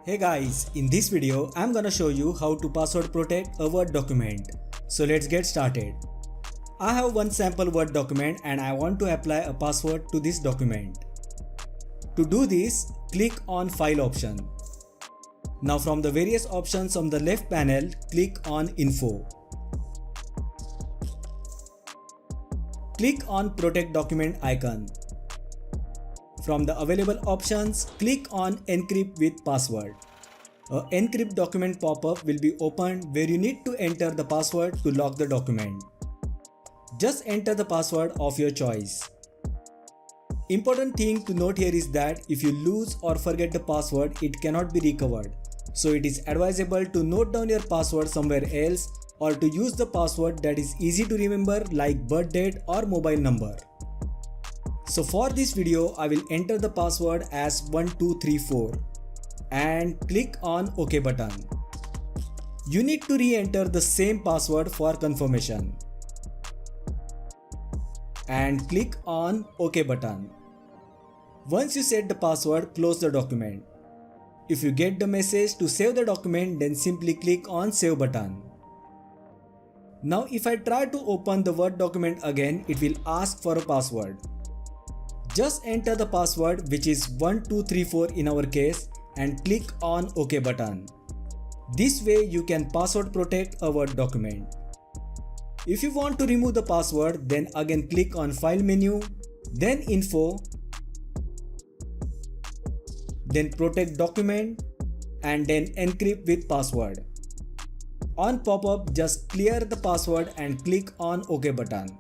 Hey guys, in this video I'm gonna show you how to password protect a Word document. So let's get started. I have one sample Word document and I want to apply a password to this document. To do this, click on File option. Now from the various options on the left panel, click on Info. Click on Protect Document icon. From the available options, click on Encrypt with Password. A encrypt document pop-up will be opened where you need to enter the password to lock the document. Just enter the password of your choice. Important thing to note here is that if you lose or forget the password, it cannot be recovered. So it is advisable to note down your password somewhere else or to use the password that is easy to remember like birth date or mobile number. So for this video, I will enter the password as 1234 and click on OK button. You need to re-enter the same password for confirmation. And click on OK button. Once you set the password, close the document. If you get the message to save the document, then simply click on Save button. Now if I try to open the Word document again, it will ask for a password. Just enter the password, which is 1234 in our case, and click on OK button. This way you can password protect a Word document. If you want to remove the password, then again click on File menu, then Info, then Protect Document, and then Encrypt with Password. On pop-up, just clear the password and click on OK button.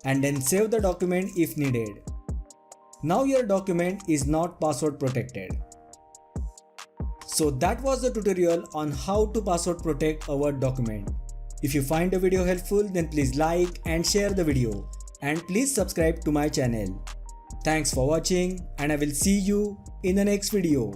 And then save the document if needed. Now your document is not password protected. So that was the tutorial on how to password protect a Word document. If you find the video helpful, then please like and share the video. And please subscribe to my channel. Thanks for watching and I will see you in the next video.